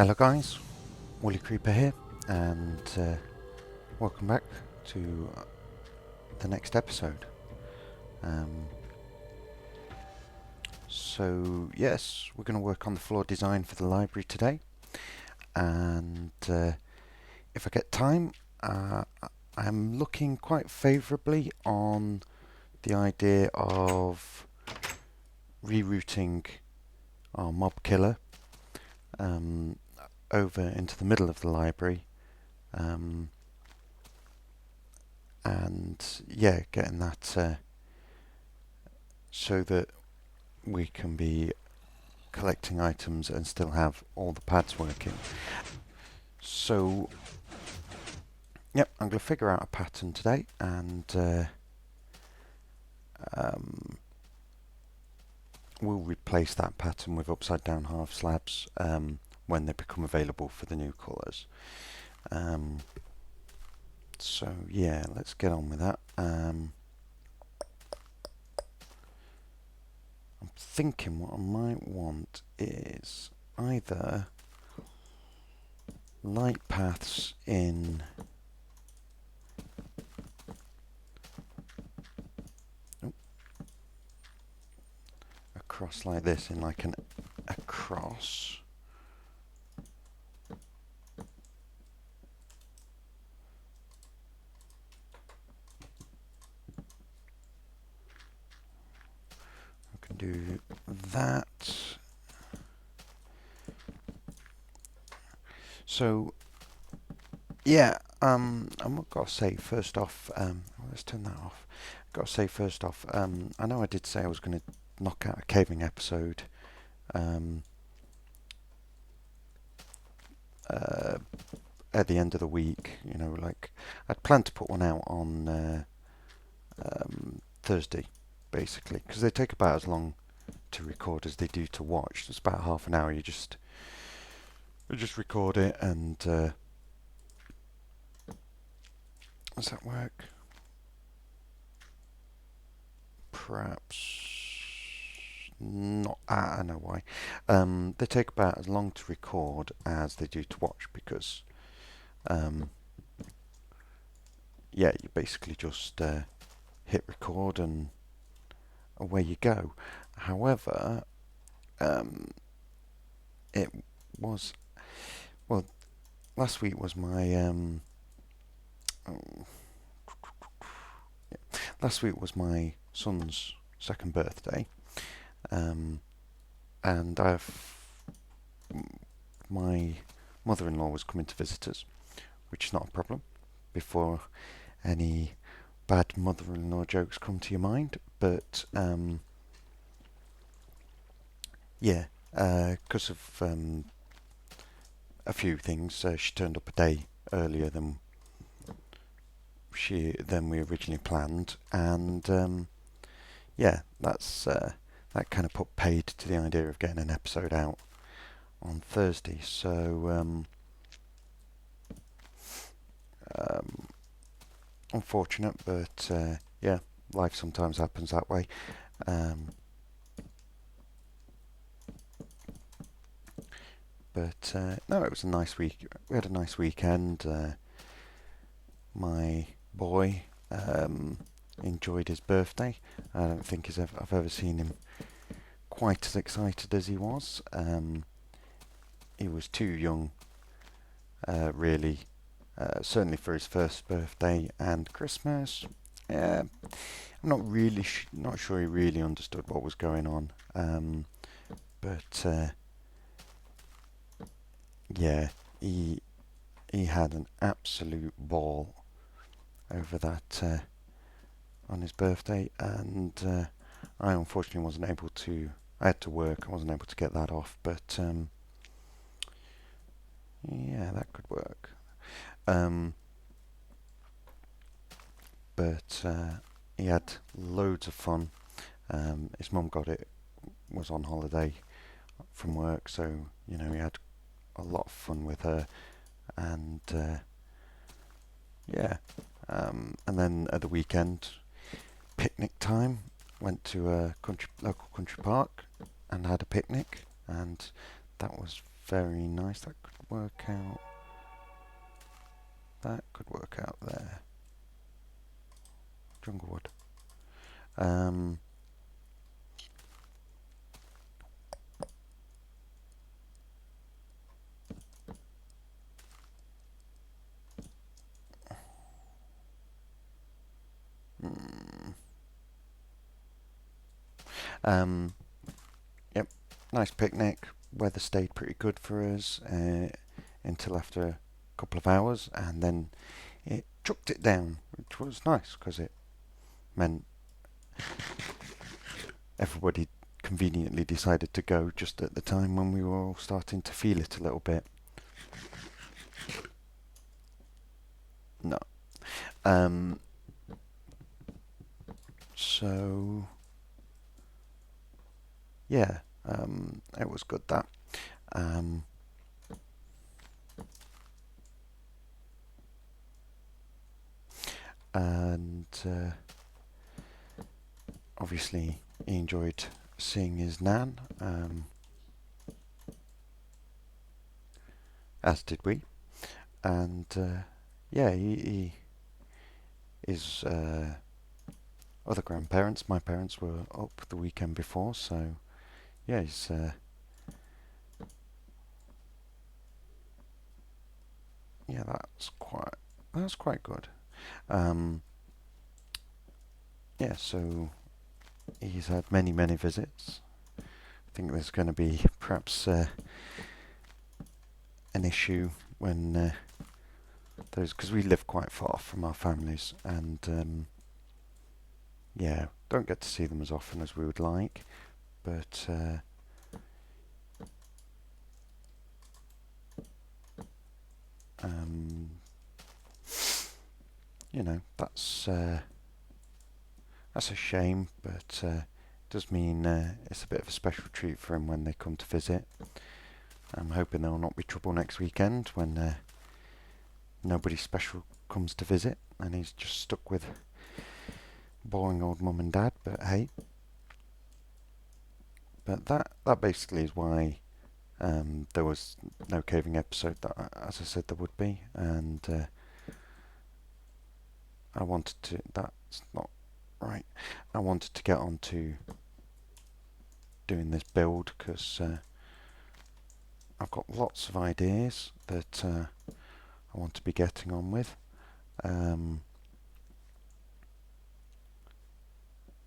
Hello guys, Woolly Creeper here, and welcome back to the next episode. Um, yes, we're going to work on the floor design for the library today, and if I get time, I'm looking quite favourably on the idea of rerouting our mob killer um, over into the middle of the library. Um, and yeah, getting that so that we can be collecting items and still have all the pads working. So, yep, I'm going to figure out a pattern today, and um, we'll replace that pattern with upside down half slabs when they become available for the new colours. So yeah, let's get on with that. I'm thinking what I might want is either light paths in across like this, in like an across, I can do that. So yeah, I've got to say first off, let's turn that off. Got to say first off, I know I did say I was going to knock out a caving episode uh, at the end of the week. You know, like I'd planned to put one out on Thursday, basically, because they take about as long to record as they do to watch. It's about half an hour. You just record it, and does that work? Perhaps not. I know why. They take about as long to record as they do to watch, because yeah, you basically just hit record and away you go. However, it was, well, last week was my oh, last week was my son's second birthday, and my mother-in-law was coming to visit us, which is not a problem. Before any bad mother-in-law jokes come to your mind, but yeah, because of a few things, she turned up a day earlier than we originally planned, and yeah, that kind of put paid to the idea of getting an episode out on Thursday. So unfortunate, but yeah, life sometimes happens that way. But no, it was a nice week. We had a nice weekend. My boy enjoyed his birthday. I don't think I've ever seen him quite as excited as he was. He was too young, really. Certainly for his first birthday and Christmas. I'm not sure he really understood what was going on. But yeah, he had an absolute ball over that on his birthday, and I unfortunately wasn't able to. I had to work. I wasn't able to get that off, but yeah, that could work. But he had loads of fun. His mum was on holiday from work, so you know he had a lot of fun with her, and yeah. And then at the weekend, picnic time. Went to a local country park and had a picnic, and that was very nice. That could work out. That could work out there. Junglewood. Um, mm, um, yep, nice picnic. Weather stayed pretty good for us until after a couple of hours, and then it chucked it down, which was nice because it meant everybody conveniently decided to go just at the time when we were all starting to feel it a little bit. No. Um, so, yeah, it was good that. Um, and obviously, he enjoyed seeing his nan, as did we. And yeah, his other grandparents, my parents, were up the weekend before, so yeah, yeah, that's quite good. Um, yeah, so he's had many visits. I think there's going to be perhaps an issue when those, because we live quite far from our families, and yeah, don't get to see them as often as we would like, but um, you know, that's a shame, but does mean it's a bit of a special treat for him when they come to visit. I'm hoping there will not be trouble next weekend when nobody special comes to visit and he's just stuck with boring old mum and dad. But hey, but that basically is why there was no caving episode. That, as I said, there would be, and I wanted to. That's not right. I wanted to get on to doing this build because I've got lots of ideas that I want to be getting on with.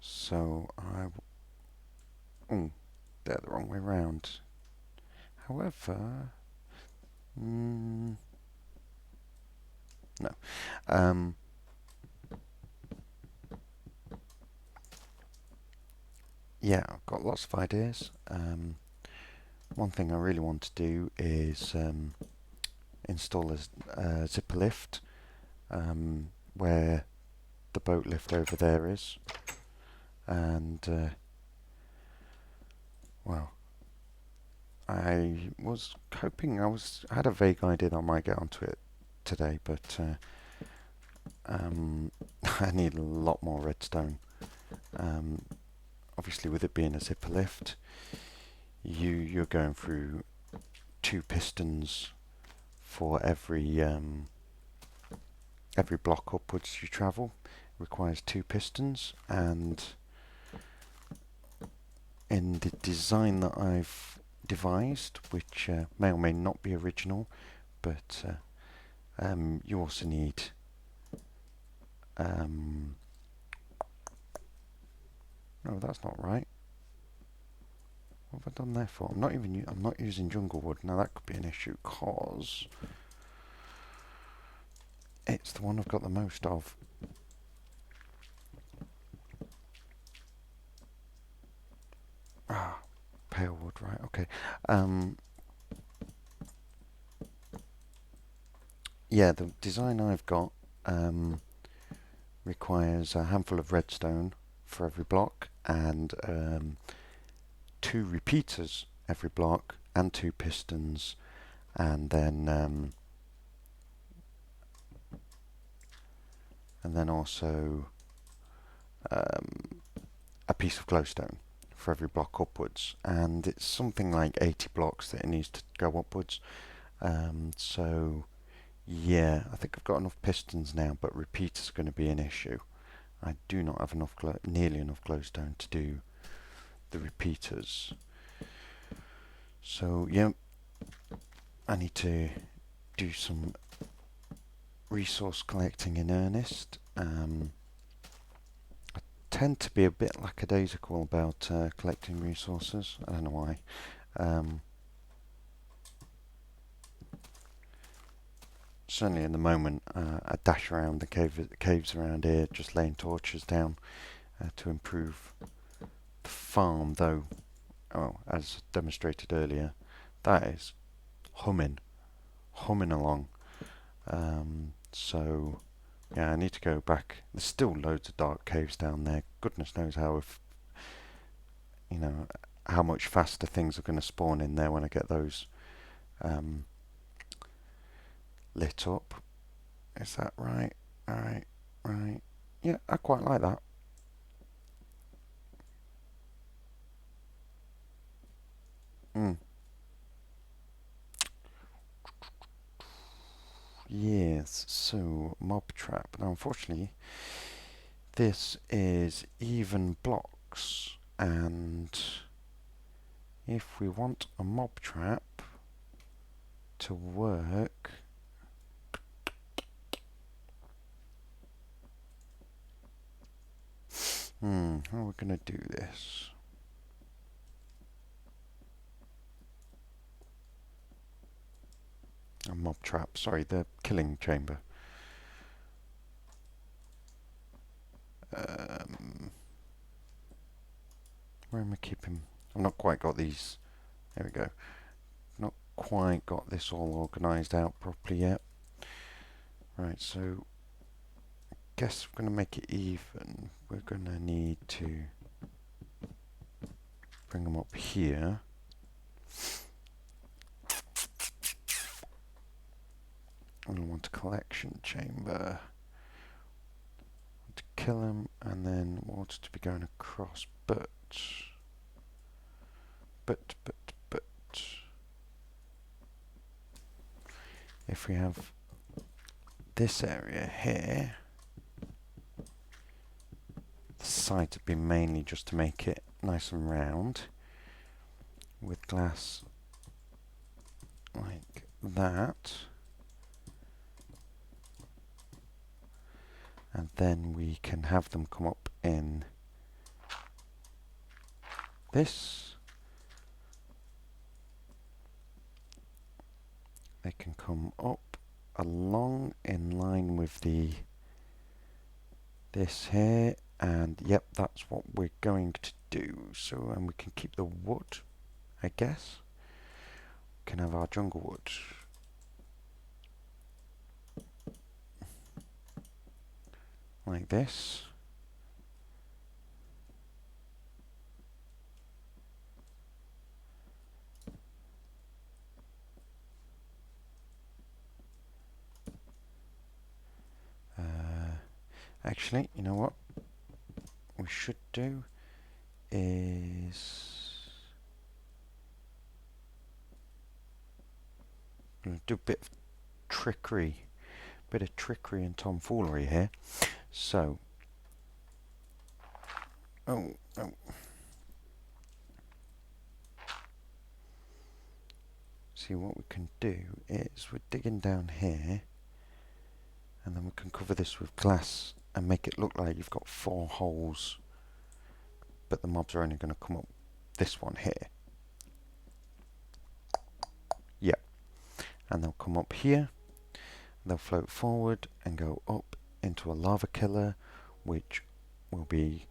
So oh, they're the wrong way round. However, no. Yeah, I've got lots of ideas. One thing I really want to do is install a zipper lift where the boat lift over there is, and well, I was hoping I had a vague idea that I might get onto it today, but I need a lot more redstone. Obviously, with it being a zipper lift, you're going through 2 pistons for every block upwards you travel. Requires 2 pistons, and in the design that I've devised, which may or may not be original, but you also need no, that's not right. What have I done there for? I'm not using jungle wood. Now that could be an issue, cause it's the one I've got the most of. Ah, pale wood, right? Okay. Yeah, the design I've got requires a handful of redstone for every block and 2 repeaters every block and 2 pistons, and then also a piece of glowstone for every block upwards, and it's something like 80 blocks that it needs to go upwards. So yeah, I think I've got enough pistons now, but repeaters are going to be an issue. I do not have enough nearly enough glowstone to do the repeaters. So yeah, I need to do some resource collecting in earnest. I tend to be a bit lackadaisical about collecting resources. I don't know why. Certainly in the moment, I dash around the caves around here, just laying torches down to improve the farm, though, as demonstrated earlier, that is humming along. So, yeah, I need to go back. There's still loads of dark caves down there. Goodness knows how much faster things are going to spawn in there when I get those lit up. Is that right? Alright, right. Yeah, I quite like that. Yes, so mob trap. Now, unfortunately, this is even blocks, and if we want a mob trap to work, how are we going to do this? A mob trap, sorry, the killing chamber. Where am I keeping? I've not quite got these. There we go. Not quite got this all organised out properly yet. Right, so I guess we're going to make it even. We're going to need to bring them up here. And I want a collection chamber. To kill them, and then water to be going across, but if we have this area here, the side would be mainly just to make it nice and round with glass like that, and then we can have them come up in this. They can come up along in line with this here, and yep, that's what we're going to do. So, and we can keep the wood, I guess. We can have our jungle wood. Like this. Actually, you know what we should do is do a bit of trickery, and tomfoolery here. So, see, what we can do is we're digging down here, and then we can cover this with glass and make it look like you've got 4 holes, but the mobs are only going to come up this one here. Yep. And they'll come up here, they'll float forward and go up into a lava killer, which will be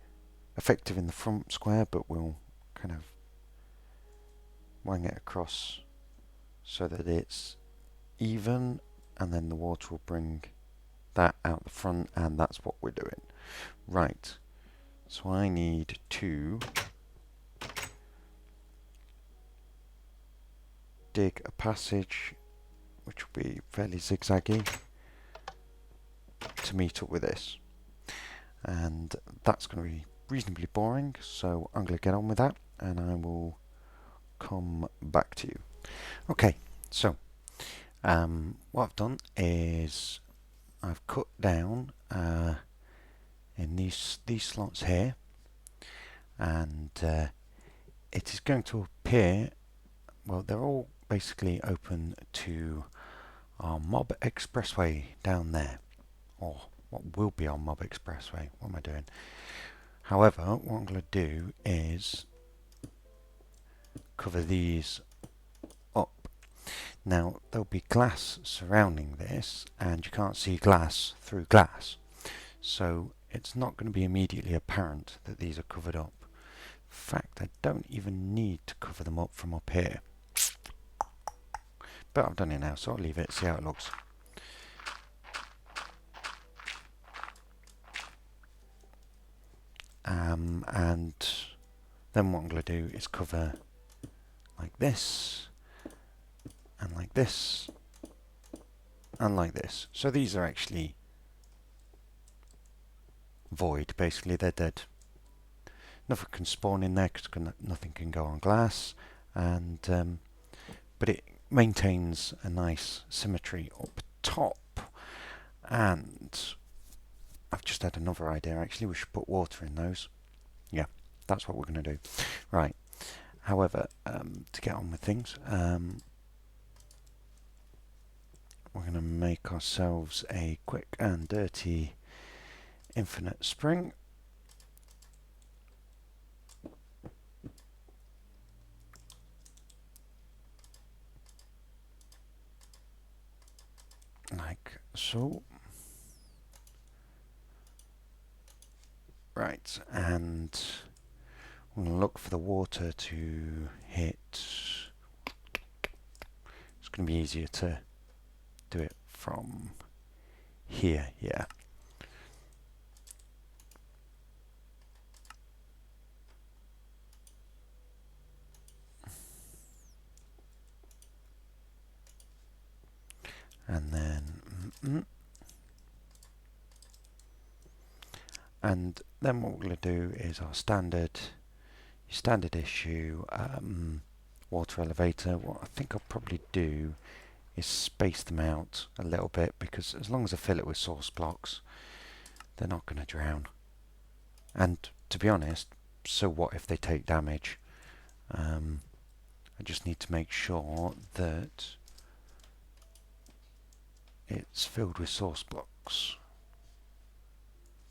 effective in the front square, but will kind of wang it across so that it's even, and then the water will bring that out the front, and that's what we're doing. Right, so I need to dig a passage which will be fairly zigzaggy to meet up with this, and that's going to be reasonably boring, so I'm going to get on with that and I will come back to you. Okay, so what I've done is I've cut down in these slots here, and it is going to appear, well, they're all basically open to our Mob Expressway down there, or what will be our Mob Expressway. What am I doing? However, what I'm going to do is cover these up. Now, there'll be glass surrounding this, and you can't see glass through glass, so it's not going to be immediately apparent that these are covered up. In fact, I don't even need to cover them up from up here. But I've done it now, so I'll leave it, see how it looks. And then what I'm going to do is cover like this, and like this, and like this. So these are actually void, basically, they're dead. Nothing can spawn in there because nothing can go on glass, and but it maintains a nice symmetry up top. And I've just had another idea, actually. We should put water in those. Yeah, that's what we're going to do. Right. However, to get on with things, we're going to make ourselves a quick and dirty infinite spring. Like so. Right, and I'm going to look for the water to hit. It's going to be easier to do it from here, yeah. And then what we're going to do is our standard issue water elevator. What I think I'll probably do is space them out a little bit, because as long as I fill it with source blocks, they're not going to drown. And to be honest, so what if they take damage? I just need to make sure that it's filled with source blocks.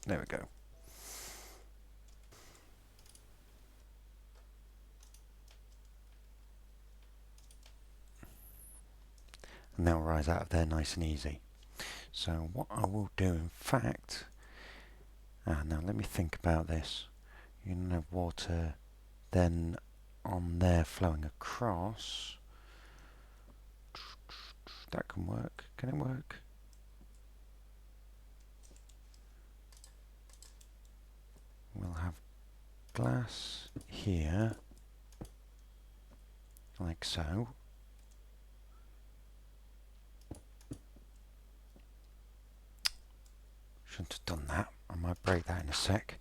There we go. And they'll rise out of there nice and easy. So what I will do, in fact, now let me think about this. You can have water then on there flowing across. That can work. Can it work? We'll have glass here, like so. Shouldn't have done that. I might break that in a sec.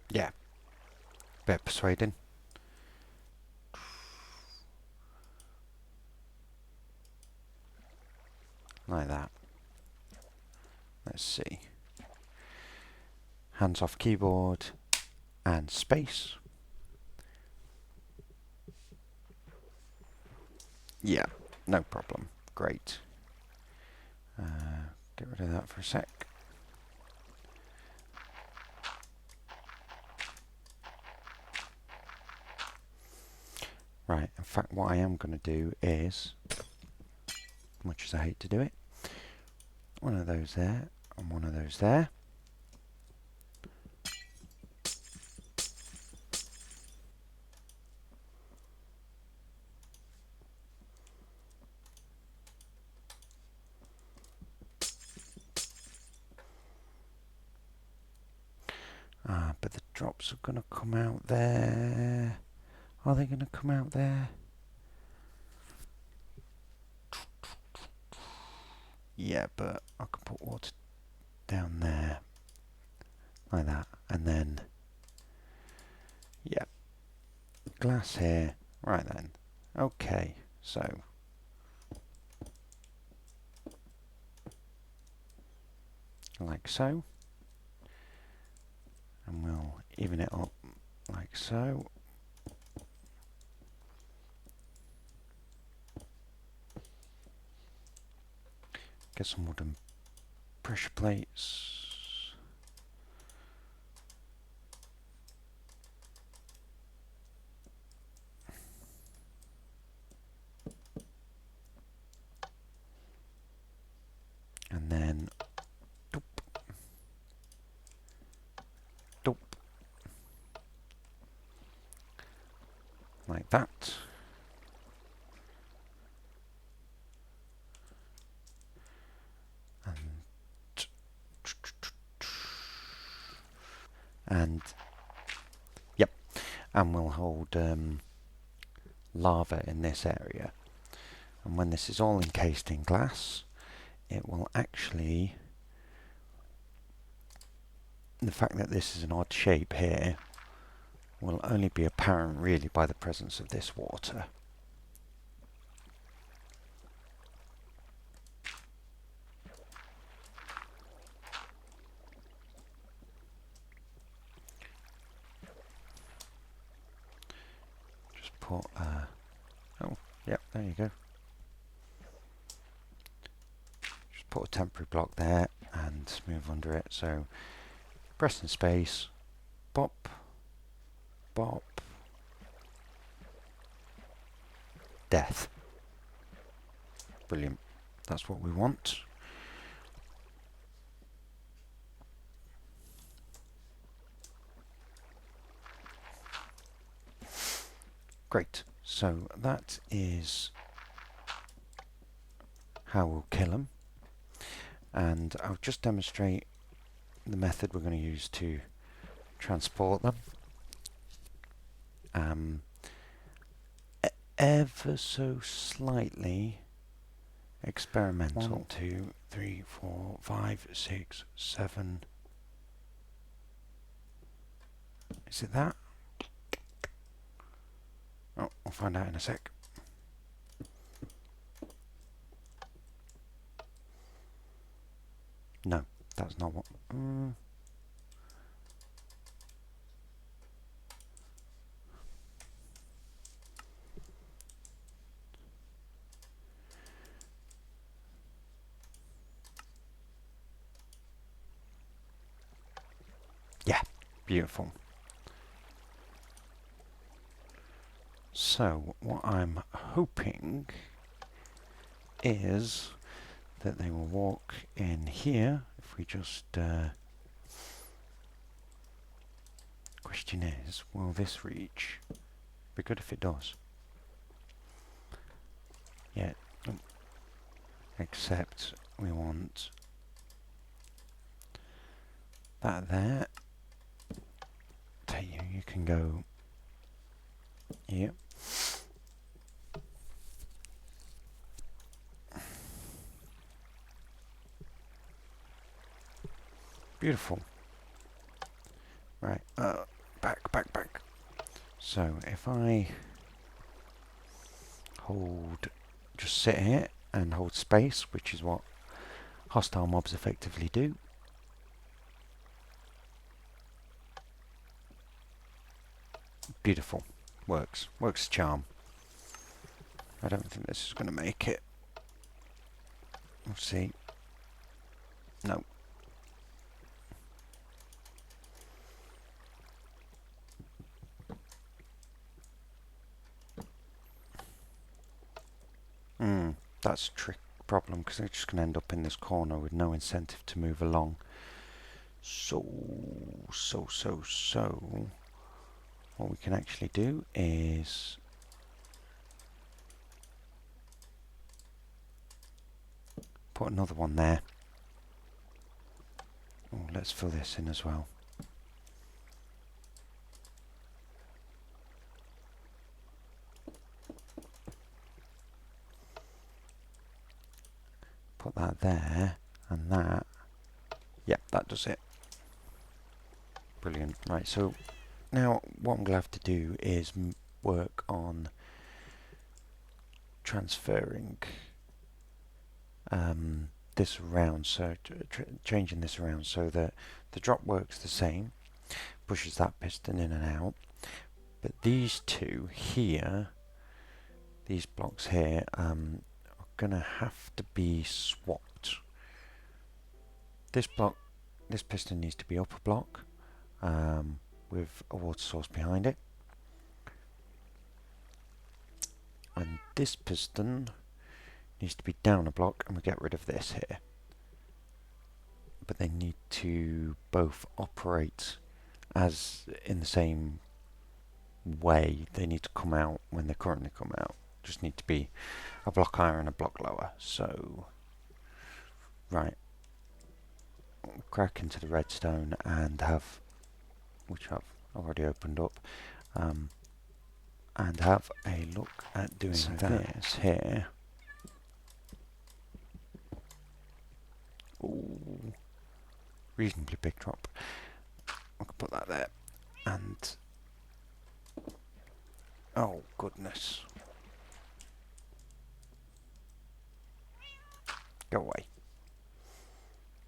Yeah, bit persuading. Like that. Let's see. Hands off keyboard and space. Yeah, no problem. Great. Get rid of that for a sec. Right, in fact what I am going to do is, much as I hate to do it, one of those there and one of those there. drops are going to come out there. Are they going to come out there? Yeah, but I can put water down there. Like that. And then, yeah, glass here. Right then. Okay, so like so. And we'll even it up like so. Get some wooden pressure plates. And then doop, doop, like that. And yep, and we'll hold lava in this area. And when this is all encased in glass, it will actually, the fact that this is an odd shape here will only be apparent really by the presence of this water. Just put, oh, yep, there you go. Just put a temporary block there and move under it. So press and space, bop, bop, death. Brilliant. That's what we want. Great. So that is how we'll kill them. And I'll just demonstrate the method we're going to use to transport them. Ever so slightly experimental. 1, 2, 3, 4, 5, 6, 7. Is it that? Oh, I'll find out in a sec. No, that's not what. Yeah, beautiful. So what I'm hoping is that they will walk in here. If we just question is, will this reach? Be good if it does. Yeah, except we want that there. Tell you, you can go here. Beautiful. Right, back. So if I just sit here and hold space, which is what hostile mobs effectively do. Beautiful. Works charm. I don't think this is going to make it. We'll see. No. That's a trick problem because they're just going to end up in this corner with no incentive to move along. So what we can actually do is put another one there. Oh, let's fill this in as well. put that there, and that. Yep, that does it. Brilliant. Right, so now what I'm going to have to do is work on transferring this around, so changing this around so that the drop works the same, pushes that piston in and out, but these two here, these blocks here, are going to have to be swapped. This piston needs to be upper block with a water source behind it, and this piston needs to be down a block, and we get rid of this here. But they need to both operate as in the same way. They need to come out when they currently come out. Just need to be a block higher and a block lower. So, right, crack into the redstone and have, which I've already opened up, and have a look at doing this here. Ooh, reasonably big drop. I could put that there, and oh goodness, go away.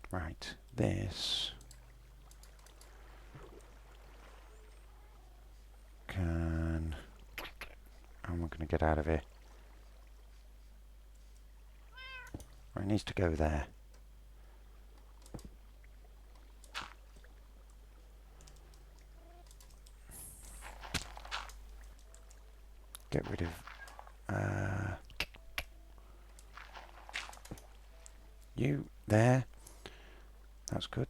Right, this can. How am I going to get out of here? Right, it needs to go there. Get rid of you there. That's good.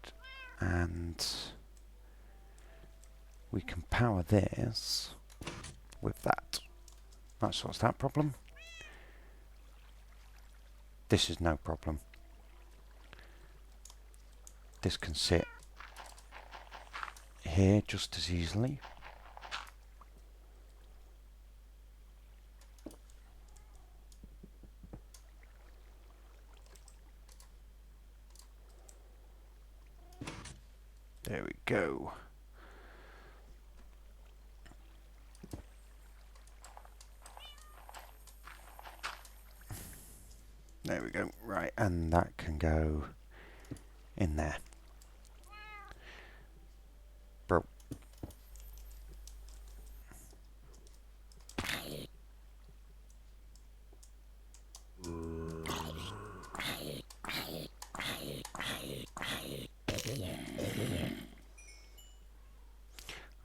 And we can power this with that. That sorts that problem. This is no problem. This can sit here just as easily. There we go. There we go. Right, and that can go in there. Bro.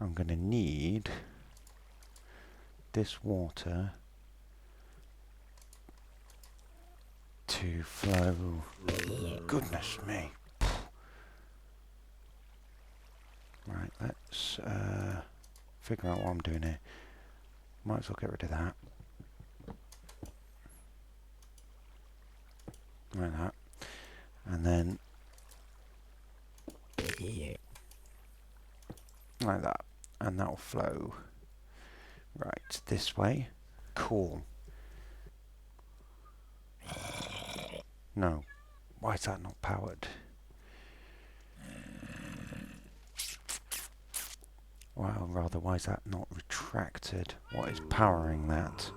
I'm going to need this water to flow. Goodness me. Right, let's figure out what I'm doing here. Might as well get rid of that. Like that. And then like that. And that will flow right this way. Cool. No. Why is that not powered? Well, rather, why is that not retracted? What is powering that?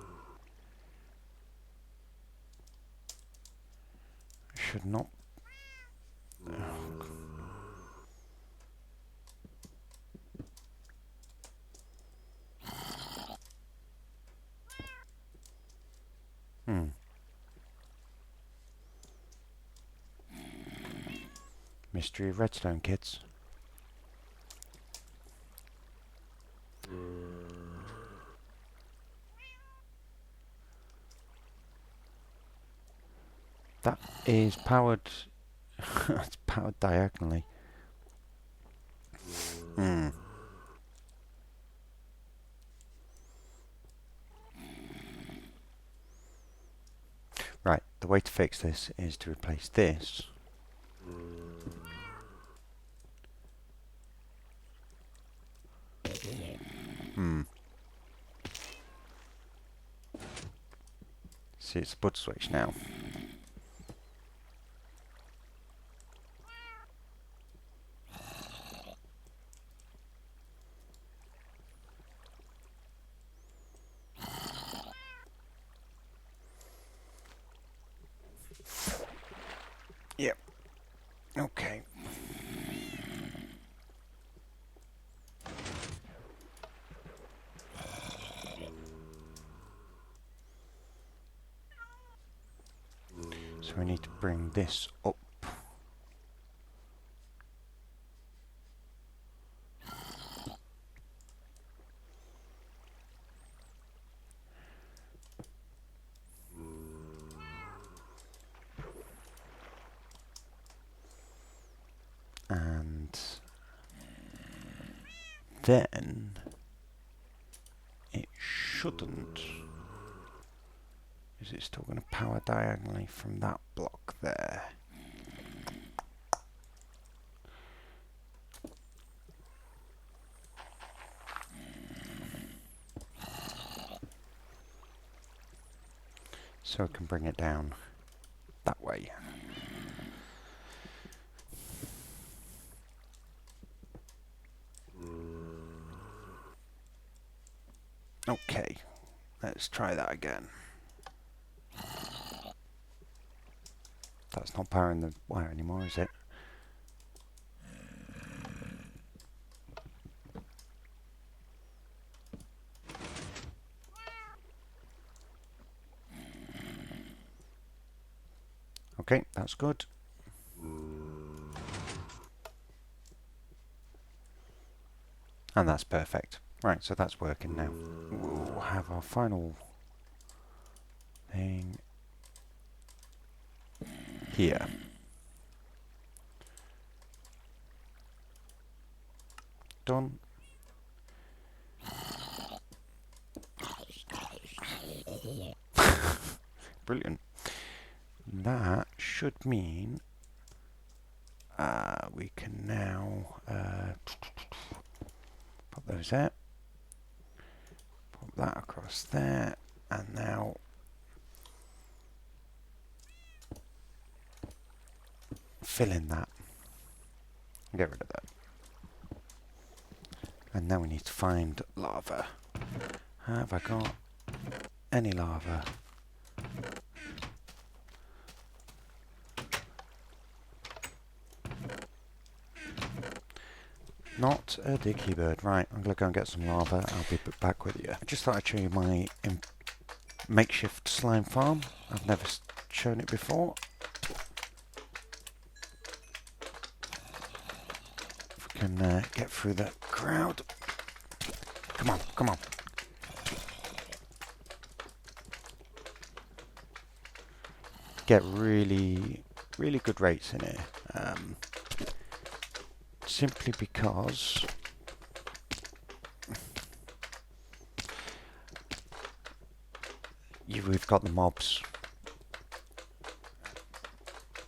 Should not. Mystery of redstone, kids. That is powered. It's powered diagonally. Right, the way to fix this is to replace this See, it's the bud switch now. Yep. Okay. So we need to bring this up. And then it shouldn't. Is it still going to power diagonally from that block there? So we can bring it down that way. Okay, let's try that again. That's not powering the wire anymore, is it? Okay, that's good. And that's perfect. Right, so that's working now. We'll have our final thing here. Done. Brilliant. That should mean we can now pop those there, pop that across there, and now fill in that. Get rid of that. And now we need to find lava. Have I got any lava? Not a dicky bird. Right, I'm going to go and get some lava. I'll be back with you. I just thought I'd show you my makeshift slime farm. I've never shown it before. If we can get through the crowd. Come on, come on. Get really, really good rates in here. Simply because we've got the mobs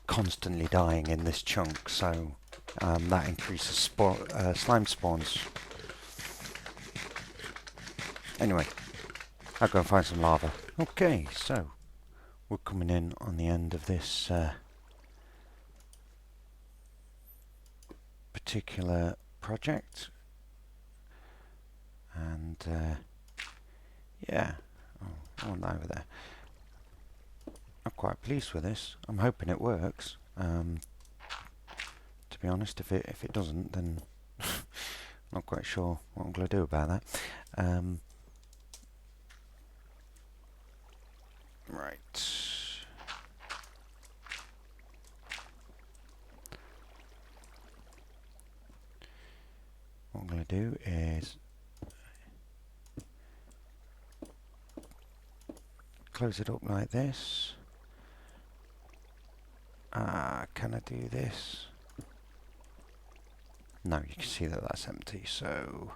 constantly dying in this chunk, so that increases slime spawns. Anyway, I'll go and find some lava. Okay, so we're coming in on the end of this particular project, and yeah, I want that over there. I'm quite pleased with this. I'm hoping it works. To be honest, if it doesn't, then I'm not quite sure what I'm going to do about that. Right. What I'm going to do is close it up like this. Can I do this? No, you can see that that's empty, so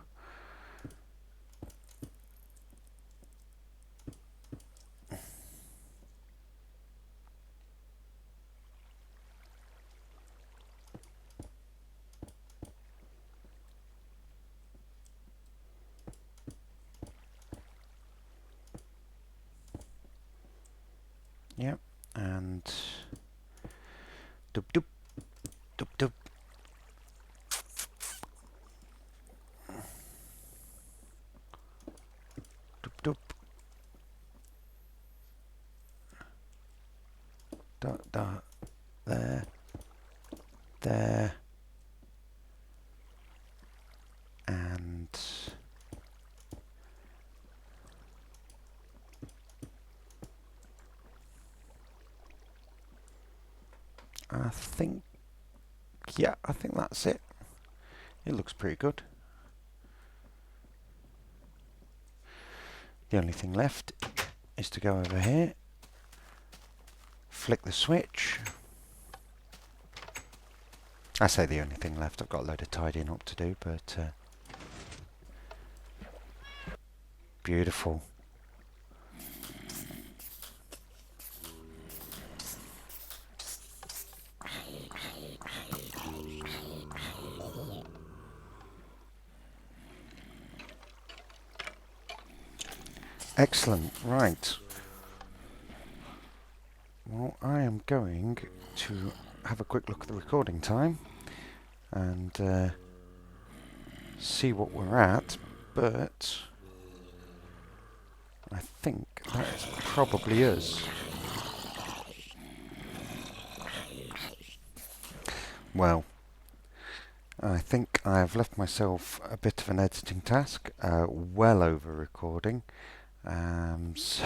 yep, and doop doop doop doop. Doop doop. Dot dot there. there. And I think, yeah, I think that's it. It looks pretty good. The only thing left is to go over here, flick the switch. I say the only thing left, I've got a load of tidying up to do, but beautiful. Excellent, right. Well, I am going to have a quick look at the recording time and see what we're at, but I think that's probably us. Well, I think I've left myself a bit of an editing task, well over recording, so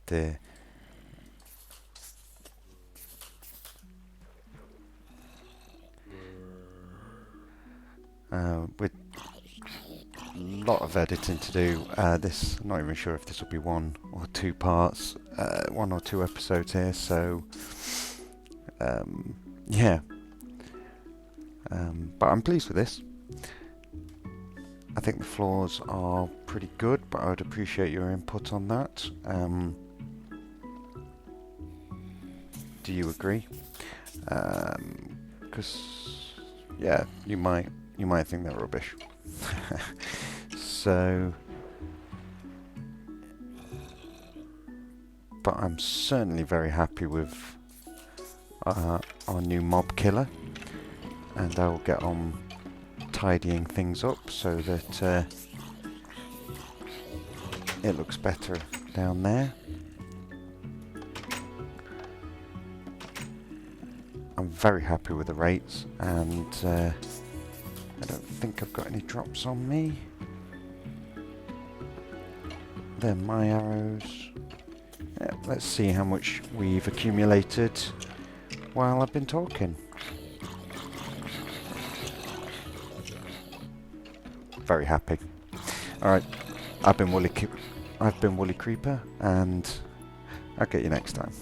dear. With a lot of editing to do. This, I'm not even sure if this will be one or two parts, one or two episodes here. So, yeah. But I'm pleased with this. I think the floors are pretty good, but I would appreciate your input on that. Do you agree? Because, yeah, you might think they're rubbish. So, but I'm certainly very happy with our new mob killer, and I will get on tidying things up so that it looks better down there. I'm very happy with the rates, and I don't think I've got any drops on me. They're my arrows. Yeah, let's see how much we've accumulated while I've been talking. Very happy. Alright, I've been Woolly Creeper, and I'll get you next time.